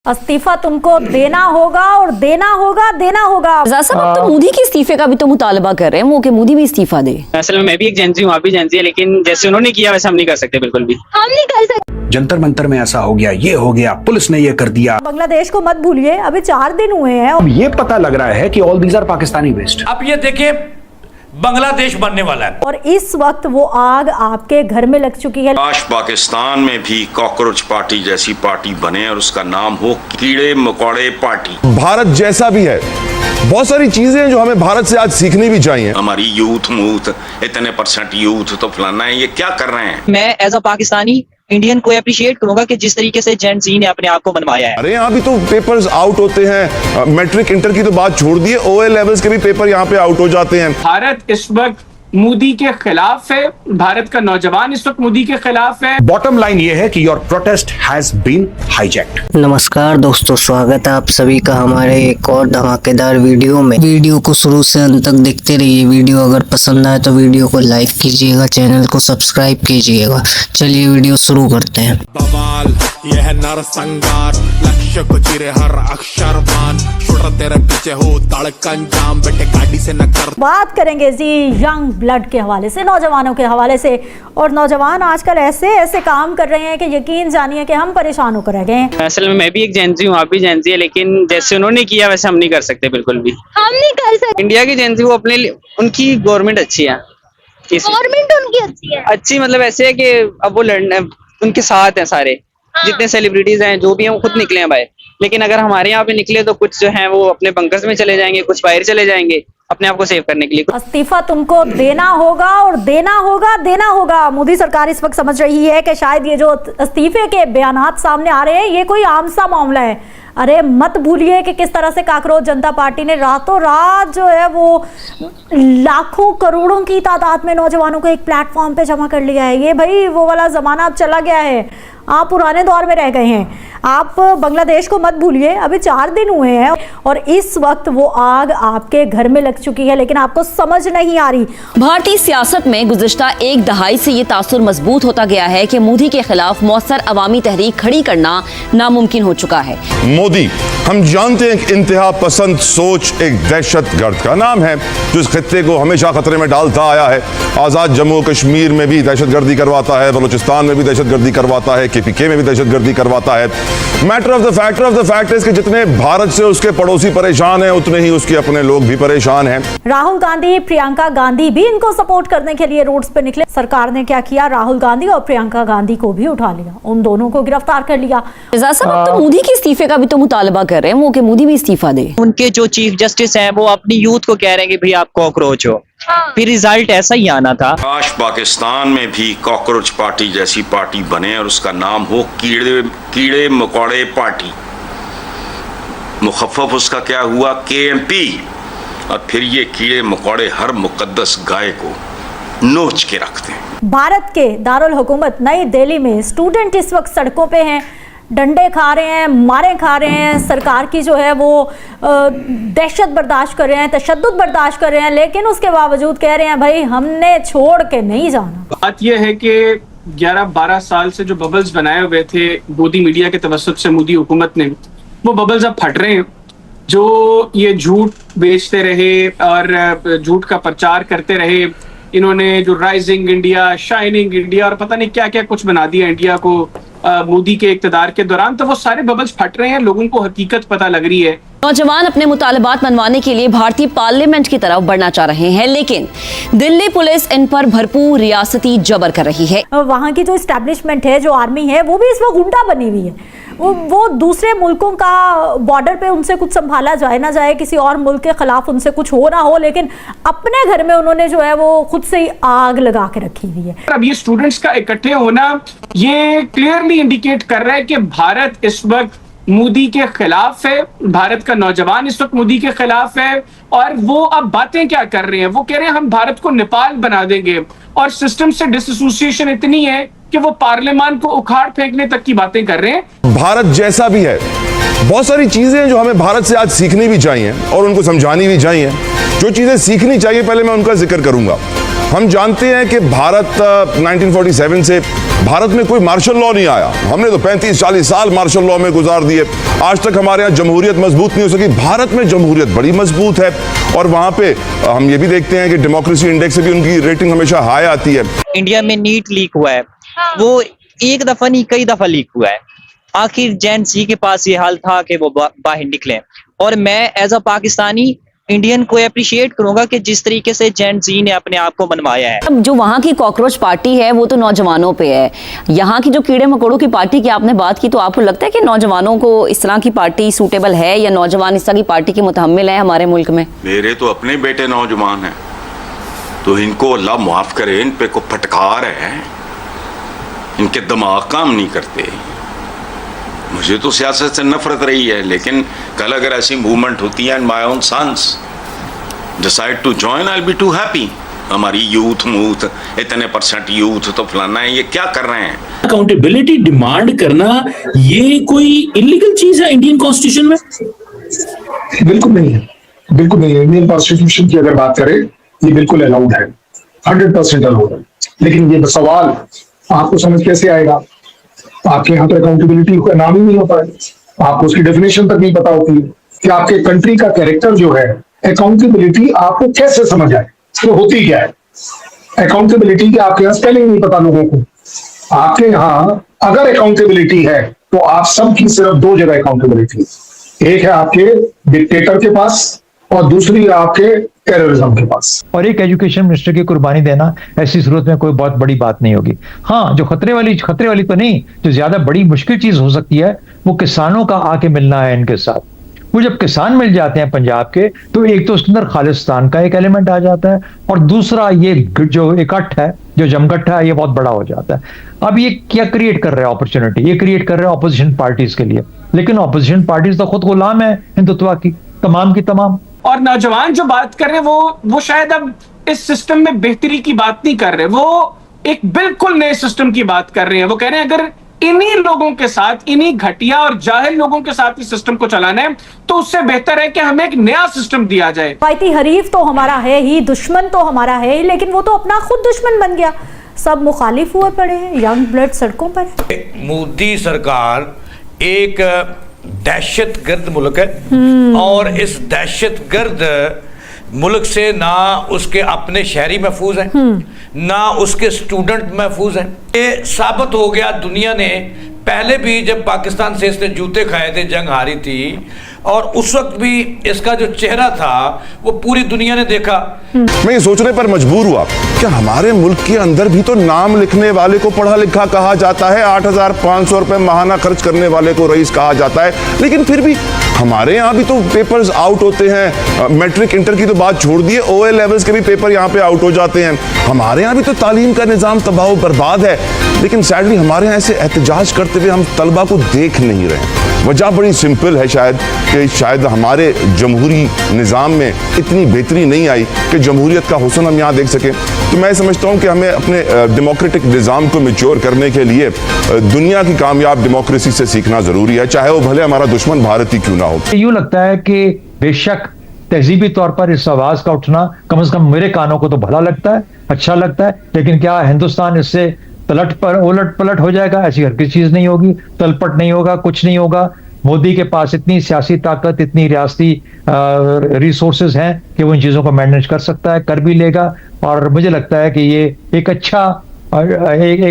इस्तीफा तुमको देना होगा और देना होगा देना होगा। साहब अब तो मोदी के इस्तीफे का भी तो मुतालबा कर रहे हैं वो कि मोदी भी इस्तीफा दे। असल में मैं भी एक जेंजी हूँ, आप भी जेंजी है, लेकिन जैसे उन्होंने किया वैसे हम नहीं कर सकते, बिल्कुल भी हम नहीं कर सकते। जंतर मंतर में ऐसा हो गया, ये हो गया, पुलिस ने ये कर दिया। बांग्लादेश को मत भूलिए, अभी 4 दिन हुए हैं। अब ये पता लग रहा है कि all these are Pakistani based. अब ये देखिए बांग्लादेश बनने वाला है और इस वक्त वो आग आपके घर में लग चुकी है। काश पाकिस्तान में भी कॉकरोच पार्टी जैसी पार्टी बने और उसका नाम हो कीड़े मकोड़े पार्टी। भारत जैसा भी है, बहुत सारी चीजें जो हमें भारत से आज सीखनी भी चाहिए। हमारी यूथ इतने % यूथ तो फलाना है, ये क्या कर रहे हैं। मैं एज अ पाकिस्तानी इंडियन को अप्रिशिएट करूंगा कि जिस तरीके से जेन जी ने अपने आप को बनवाया है। अरे यहाँ भी तो पेपर्स आउट होते हैं, मैट्रिक इंटर की तो बात छोड़ दिए, OA लेवल्स के भी पेपर यहाँ पे आउट हो जाते हैं। भारत इस वक्त मोदी के खिलाफ है, भारत का नौजवान इस वक्त मोदी के खिलाफ है। बॉटम लाइन ये है कि your protest has been hijacked. नमस्कार दोस्तों, स्वागत है आप सभी का हमारे एक और धमाकेदार वीडियो में। वीडियो को शुरू से अंत तक देखते रहिए। वीडियो अगर पसंद आए तो वीडियो को लाइक कीजिएगा, चैनल को सब्सक्राइब कीजिएगा। चलिए वीडियो शुरू करते हैं। बवाल यह नरसंहार, लक्ष्य को चिरे हर अक्षर बान, छुड़ तेरे पीछे हो धड़कन जाम, बेटे गाड़ी से न कर। बात करेंगे जी यंग ब्लड के हवाले से, नौजवानों के हवाले से। और नौजवान आजकल ऐसे ऐसे काम कर रहे हैं कि यकीन जानिए कि हम परेशान होकर रह गए हैं। असल में मैं भी एक जेंजी हूँ, आप भी जेंजी है, लेकिन जैसे उन्होंने किया वैसे हम नहीं कर सकते, बिल्कुल भी हम नहीं कर सकते। इंडिया की जेंजी वो अपने उनकी गवर्नमेंट अच्छी है, गवर्नमेंट उनकी अच्छी है। अच्छी मतलब ऐसे है कि अब वो लड़ने उनके साथ हैं सारे। जितने सेलिब्रिटीज हैं जो भी हैं वो खुद निकले हैं बाहर, लेकिन अगर हमारे यहाँ पे निकले तो कुछ जो हैं वो अपने बंकर्स में चले जाएंगे, कुछ बाहर चले जाएंगे अपने आप को सेव करने के लिए। इस्तीफा तुमको देना होगा और देना होगा देना होगा। मोदी सरकार इस वक्त समझ रही है कि शायद ये जो इस्तीफे के बयानात सामने आ रहे हैं ये कोई आम सा मामला है। अरे मत भूलिए कि किस तरह से काकरोच जनता पार्टी ने रातों रात जो है वो लाखों करोड़ों की तादाद में नौजवानों को एक प्लेटफॉर्म पे जमा कर लिया है। ये भाई वो वाला जमाना अब चला गया है, आप पुराने दौर में रह गए हैं। आप बांग्लादेश को मत भूलिए, अभी 4 दिन हुए हैं और इस वक्त वो आग आपके घर में लग चुकी है, लेकिन आपको समझ नहीं आ रही। भारतीय सियासत में गुज़िश्ता एक दहाई से ये तासुर मजबूत होता गया है कि मोदी के खिलाफ मौसर अवामी तहरीक खड़ी करना नामुमकिन हो चुका है। मोदी, हम जानते हैं कि इंतहा पसंद सोच एक दहशतगर्द का नाम है जो इस खित्ते को हमेशा खतरे में डालता आया है। आजाद जम्मू कश्मीर में भी दहशतगर्दी करवाता है, बलूचिस्तान में भी दहशतगर्दी करवाता है, KPK में भी दहशतगर्दी करवाता है। Matter of the fact is कि जितने भारत से उसके पड़ोसी परेशान हैं उतने ही उसके अपने लोग भी परेशान हैं। राहुल गांधी, प्रियंका गांधी भी इनको सपोर्ट करने के लिए रोड्स पे निकले। सरकार ने क्या किया, राहुल गांधी और प्रियंका गांधी को भी उठा लिया, उन दोनों को गिरफ्तार कर लिया। साहब अब तो मोदी के इस्तीफे का भी तो मुतालबा कर रहे हैं वो कि मोदी भी इस्तीफा दे। उनके जो चीफ जस्टिस हैं वो अपनी यूथ को कह रहे हैं कि भाई आप कॉकरोच हो। फिर रिजल्ट ऐसा ही आना था। काश पाकिस्तान में भी कॉकरोच पार्टी जैसी पार्टी बने और उसका नाम हो कीड़े मकोड़े पार्टी। मुखफ़्फ़ उसका क्या हुआ, KMP। और फिर ये कीड़े मकोड़े हर मुकद्दस गाय को नोच के रखते हैं। भारत के दारुल हुकूमत नई दिल्ली में स्टूडेंट इस वक्त सड़कों पे हैं, डंडे खा रहे हैं, मारे खा रहे हैं, सरकार की जो है वो दहशत बर्दाश्त कर रहे हैं, तशद्दुद बर्दाश्त कर रहे हैं, लेकिन उसके बावजूद कह रहे हैं भाई हमने छोड़ के नहीं जाना। बात यह है कि 11-12 साल से जो बबल्स बनाए हुए थे मोदी मीडिया के तवस्सुत से मोदी हुकूमत ने, वो बबल्स अब फट रहे हैं। जो ये झूठ बेचते रहे और झूठ का प्रचार करते रहे, इन्होंने जो राइजिंग इंडिया, शाइनिंग इंडिया और पता नहीं क्या क्या कुछ बना दिया इंडिया को मोदी के इक़्तिदार के दौरान, तो वो सारे बबल्स फट रहे हैं। लोगों को हकीकत पता लग रही है। नौजवान अपने मुतालबात मनवाने के लिए भारतीय पार्लियामेंट की तरफ बढ़ना चाह रहे हैं, लेकिन दिल्ली पुलिस इन पर भरपूर रियासती जबर कर रही है। वहाँ की जो एस्टैब्लिशमेंट है, जो आर्मी है, वो भी इस वक्त गुंडा बनी हुई है। वो दूसरे मुल्कों का बॉर्डर पे उनसे कुछ संभाला जाए ना जाए, किसी और मुल्क के खिलाफ उनसे कुछ हो ना हो, लेकिन अपने घर में उन्होंने जो है वो खुद से ही आग लगा के रखी हुई है। अब ये स्टूडेंट्स का इकट्ठे होना ये क्लियरली इंडिकेट कर रहा है कि भारत इस वक्त मोदी के खिलाफ है, भारत का नौजवान इस वक्त मोदी के खिलाफ है। और वो अब बातें क्या कर रहे हैं, वो कह रहे हैं हम भारत को नेपाल बना देंगे, और सिस्टम से डिसोसिएशन इतनी है कि वो पार्लियामान को उखाड़ फेंकने तक की बातें कर रहे हैं। भारत जैसा भी है, बहुत सारी चीजें जो हमें भारत से आज सीखनी भी चाहिए और उनको समझानी भी चाहिए। जो चीजें सीखनी चाहिए पहले मैं उनका जिक्र करूंगा। हम जानते हैं कि भारत 1947 से भारत में कोई मार्शल लॉ नहीं आया। हमने तो 35-40 साल मार्शल लॉ में गुजार दिए, आज तक हमारे यहाँ जमहूरियत मजबूत नहीं हो सकी। भारत में जमहूरियत बड़ी मजबूत है और वहां पे हम ये भी देखते हैं कि डेमोक्रेसी इंडेक्स से भी उनकी रेटिंग हमेशा हाई आती है। इंडिया में नीट लीक हुआ है, वो एक दफा नहीं कई दफा लीक हुआ है। आखिर जेन जी के पास ये हाल था कि वो बाहर निकले, और मैं एज अ पाकिस्तानी इंडियन को अप्रिशिएट करूंगा कि जिस तरीके से जेन जी ने अपने आप को बनवाया है। अब जो वहाँ की कॉकरोच पार्टी है वो तो नौजवानों पे है, यहाँ की जो कीड़े मकोड़ों की पार्टी की आपने बात की, तो आपको लगता है कि नौजवानों को इस तरह की पार्टी सूटेबल है या नौजवान इस तरह की पार्टी के मुतहम्मिल है हमारे मुल्क में? मेरे तो अपने बेटे नौजवान हैं, तो इनको अल्लाह माफ करे, इन पे को फटकार है, इनके दिमाग काम नहीं करते। मुझे तो सियासत से नफरत रही है, लेकिन कल अगर ऐसी मूवमेंट होती है and my own sons decide to join, I will be too happy. हमारी यूथ इतने % यूथ तो फलाना है, ये क्या कर रहे हैं? अकाउंटेबिलिटी डिमांड करना ये कोई इलीगल चीज है इंडियन कॉन्स्टिट्यूशन में? बिल्कुल नहीं है, बिल्कुल नहीं है। इंडियन कॉन्स्टिट्यूशन की अगर बात करें, ये बिल्कुल अलाउड है, 100% अलाउड है। लेकिन ये सवाल आपको समझ कैसे आएगा? आपके यहाँ तो अकाउंटेबिलिटी का नाम ही नहीं होता है, आपको उसकी डेफिनेशन तक नहीं पता होती है कि आपके कंट्री का कैरेक्टर जो है, अकाउंटेबिलिटी आपको कैसे समझ आए, तो होती क्या है अकाउंटेबिलिटी की? आपके यहाँ स्पेलिंग नहीं पता लोगों को। आपके यहाँ अगर अकाउंटेबिलिटी है तो आप सबकी सिर्फ 2 जगह अकाउंटेबिलिटी, एक है आपके डिक्टेटर के पास और दूसरी है आपके टेररिज्म के पास। और एक एजुकेशन मिनिस्टर की कुर्बानी देना ऐसी सूरत में कोई बहुत बड़ी बात नहीं होगी। हाँ, जो खतरे वाली तो नहीं, जो ज्यादा बड़ी मुश्किल चीज हो सकती है वो किसानों का आके मिलना है इनके साथ। वो जब किसान मिल जाते हैं पंजाब के, तो एक तो उसके अंदर खालिस्तान का एक एलिमेंट आ जाता है, और दूसरा ये जो इकट्ठ है, जो जमगट्ठा है, ये बहुत बड़ा हो जाता है। अब ये क्या क्रिएट कर रहा है अपॉर्चुनिटी? ये क्रिएट कर रहा है ऑपोजिशन पार्टीज के लिए, लेकिन ऑपोजिशन पार्टीज तो खुद गुलाम है हिंदुत्व की तमाम। और नौजवान जो बात कर रहे हैं वो शायद अब इस सिस्टम में बेहतरी की बात नहीं कर रहे, वो एक बिल्कुल नए सिस्टम की बात कर रहे हैं। वो कह रहे हैं अगर इन्हीं लोगों के साथ, इन्हीं घटिया और जाहिल लोगों के साथ इस सिस्टम को चलाना है, तो उससे बेहतर है कि हमें एक नया सिस्टम दिया जाए। रवायती हरीफ तो हमारा है ही, दुश्मन तो हमारा है ही, लेकिन वो तो अपना खुद दुश्मन बन गया। सब मुखालिफ हुए पड़े हैं, यंग ब्लड सड़कों पर है। मोदी सरकार एक दहशतगर्द मुल्क है, और इस दहशतगर्द मुल्क से ना उसके अपने शहरी महफूज हैं, ना उसके स्टूडेंट महफूज हैं। ये साबित हो गया दुनिया ने। पहले भी जब पाकिस्तान से इसने जूते खाए थे, जंग हारी थी, और उस वक्त भी इसका जो चेहरा था वो पूरी दुनिया ने देखा। मैं ये सोचने पर मजबूर हुआ कि हमारे मुल्क के अंदर भी तो नाम लिखने वाले को पढ़ा लिखा कहा जाता है, 8,500 रुपए माहाना खर्च करने वाले को रईस कहा जाता है, लेकिन फिर भी हमारे यहाँ भी तो पेपर्स आउट होते हैं। मैट्रिक इंटर की तो बात छोड़ दिए, OA लेवल्स के भी पेपर यहाँ पे आउट हो जाते हैं। हमारे यहाँ भी तो तालीम का निज़ाम तबाह बर्बाद है, लेकिन सैडली हमारे यहाँ ऐसे एहतजाज करते हुए हम तलबा को देख नहीं रहे। वजह बड़ी सिंपल है, शायद हमारे जमहूरी निज़ाम में इतनी बेहतरी नहीं आई कि जमहूरियत का हुस्न हम यहाँ देख सकें। तो मैं समझता हूँ कि हमें अपने डेमोक्रेटिक निज़ाम को मैच्योर करने के लिए दुनिया की कामयाब डेमोक्रेसी से सीखना ज़रूरी है, चाहे वो भले हमारा दुश्मन भारत ही क्यों ना हो। यूँ लगता है कि बेशक तहजीबी तौर पर इस आवाज़ का उठना कम से कम मेरे कानों को तो भला लगता है, अच्छा लगता है, लेकिन क्या हिंदुस्तान इससे उलट पलट हो जाएगा? ऐसी हर किसी चीज नहीं होगी, तलपट नहीं होगा, कुछ नहीं होगा। मोदी के पास इतनी सियासी ताकत, इतनी रियासती रिसोर्सेज हैं कि वो इन चीजों को मैनेज कर सकता है, कर भी लेगा। और मुझे लगता है कि ये एक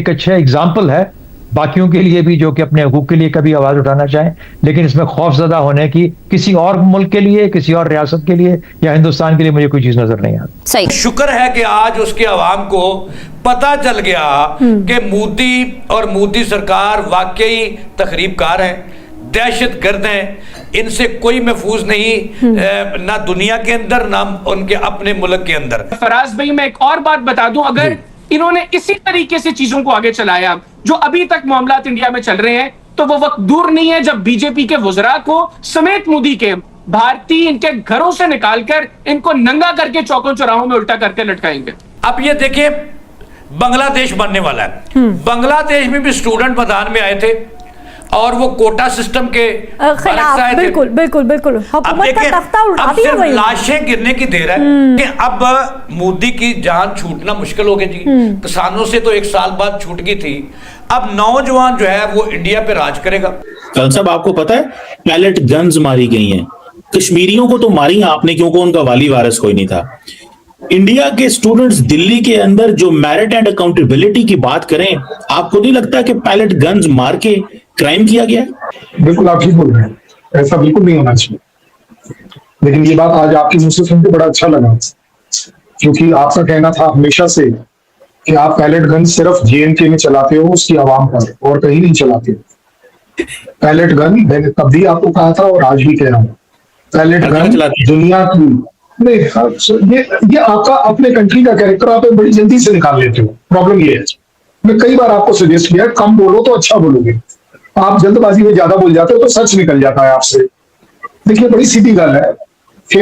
अच्छा एग्जाम्पल है बाकियों के लिए भी, जो कि अपने हकूक के लिए कभी आवाज उठाना चाहें, लेकिन इसमें खौफजदा होने की किसी और मुल्क के लिए, किसी और रियासत के लिए या हिंदुस्तान के लिए मुझे कोई चीज नजर नहीं आती। सही। शुक्र है कि आज उसके अवाम को पता चल गया कि मोदी और मोदी सरकार वाकई तखरीबकार है, दहशतगर्द हैं, इनसे कोई महफूज नहीं, ना दुनिया के अंदर ना उनके अपने मुल्क के अंदर। फराज भाई, मैं एक और बात बता दूं, अगर इन्होंने इसी तरीके से चीजों को आगे चलाया जो अभी तक मामलात इंडिया में चल रहे हैं, तो वो वक्त दूर नहीं है जब बीजेपी के वज़रा को समेत मोदी के भारतीय इनके घरों से निकालकर इनको नंगा करके चौकों चौराहों में उल्टा करके लटकाएंगे। अब ये देखिए, बांग्लादेश बनने वाला है। बांग्लादेश में भी स्टूडेंट मैदान में आए थे और वो कोटा सिस्टम के खिलाफ, बिल्कुल हुकूमत का तख्ता उठा दिया। अब लाशें गिरने की देर है कि अब मोदी की जान छूटना मुश्किल हो गई जी। किसानों से तो 1 साल बाद छूट गई थी, अब नौजवान जो है वो इंडिया पे राज करेगा। कल साहब आपको पता है पैलेट गन्स मारी गई हैं, कश्मीरियों को तो मारी आपने क्योंकि उनका वाली वारिस कोई नहीं था। इंडिया के स्टूडेंट्स दिल्ली के अंदर जो मेरिट एंड अकाउंटेबिलिटी की बात करें, आपको नहीं लगता कि पैलेट गन्स मार के क्राइम किया गया? बिल्कुल आप ठीक बोल रहे हैं, ऐसा बिल्कुल नहीं होना चाहिए। लेकिन ये बात आज आपके मुंह से सुन के बड़ा अच्छा लगा, क्योंकि आपका कहना था हमेशा से कि आप पैलेट गन सिर्फ JNK में चलाते हो, उसकी आवाम पर, और कहीं नहीं चलाते हो। पैलेट गन मैंने तब भी आपको कहा था और आज भी कह रहा हूँ, पैलेट गन दुनिया की नहीं, ये आपका अपने कंट्री का कैरेक्टर आप बड़ी जल्दी से निकाल लेते हो। प्रॉब्लम ये है, मैं कई बार आपको सजेस्ट किया कम बोलो तो अच्छा बोलोगे, आप जल्दबाजी में ज्यादा बोल जाते हो तो सच निकल जाता है आपसे। देखिए बड़ी सीधी गल है कि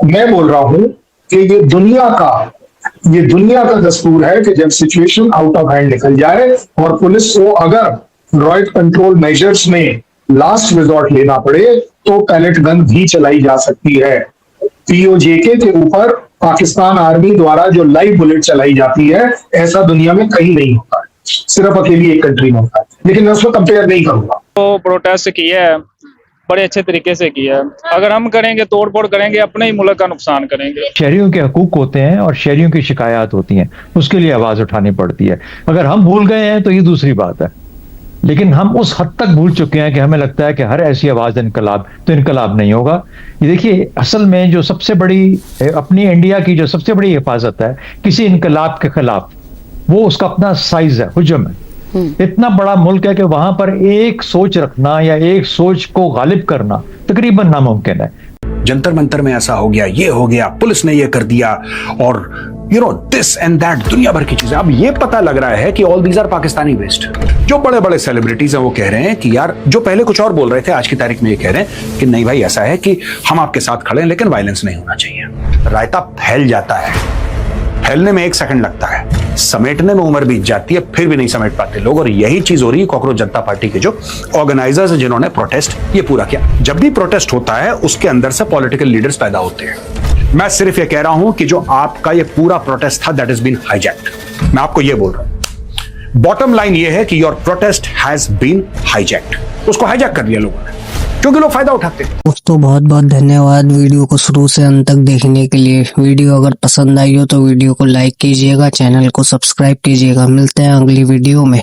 मैं बोल रहा हूं कि ये दुनिया का दस्तूर है कि जब सिचुएशन आउट ऑफ हैंड निकल जाए और पुलिस को अगर रॉयट कंट्रोल मेजर्स में लास्ट रिजॉर्ट लेना पड़े तो पैलेट गन भी चलाई जा सकती है। POJK के ऊपर पाकिस्तान आर्मी द्वारा जो लाइव बुलेट चलाई जाती है, ऐसा दुनिया में कहीं नहीं होता है, सिर्फ अकेली एक कंट्री में होता है। लेकिन मैं उसको कंपेयर नहीं करूंगा। तो प्रोटेस्ट किया है, बड़े अच्छे तरीके से किया है। अगर हम करेंगे तोड़ फोड़ करेंगे, अपने ही मुल्क का नुकसान करेंगे। शहरियों के हकूक होते हैं और शहरियों की शिकायत होती हैं, उसके लिए आवाज उठानी पड़ती है। अगर हम भूल गए हैं तो ये दूसरी बात है, लेकिन हम उस हद तक भूल चुके हैं कि हमें लगता है कि हर ऐसी आवाज इनकलाब, तो इनकलाब नहीं होगा। ये देखिए असल में जो सबसे बड़ी अपनी इंडिया की जो सबसे बड़ी हिफाजत है किसी इनकलाब के खिलाफ, वो उसका अपना साइज है, हुजम है। इतना बड़ा मुल्क है कि वहां पर एक सोच रखना या एक सोच को गालिब करना तकरीबन नामुमकिन है। जंतर मंतर में ऐसा हो गया, ये हो गया, पुलिस ने ये कर दिया, और दिस एंड दैट, दुनिया भर की चीजें। अब ये पता लग रहा है कि all these are Pakistani based. जो बड़े बड़े सेलिब्रिटीज हैं वो कह रहे हैं कि यार, जो पहले कुछ और बोल रहे थे आज की तारीख में ये कह रहे हैं कि नहीं भाई, ऐसा है कि हम आपके साथ खड़े हैं लेकिन वायलेंस नहीं होना चाहिए। रायता फैल जाता है, फैलने में 1 सेकंड लगता है, समेटने में उम्र बीत जाती है, फिर भी नहीं समेट पाते लोग। और यही चीज हो रही है कॉकरोच जनता पार्टी के जो ऑर्गेनाइजर्स हैं, जिन्होंने प्रोटेस्ट ये पूरा किया। जब भी प्रोटेस्ट होता है उसके अंदर से पॉलिटिकल लीडर्स पैदा होते हैं। मैं सिर्फ ये कह रहा हूं कि जो आपका ये पूरा प्रोटेस्ट था, दैट इज बीन हाईजैक्ड। मैं आपको ये बोल रहा हूं, बॉटम लाइन ये है कि your protest has been hijacked. उसको हाईजैक कर दिया लोगों ने, क्योंकि लोग फायदा उठाते हैं। दोस्तों बहुत बहुत धन्यवाद वीडियो को शुरू से अंत तक देखने के लिए। वीडियो अगर पसंद आई हो तो वीडियो को लाइक कीजिएगा, चैनल को सब्सक्राइब कीजिएगा। मिलते हैं अगली वीडियो में।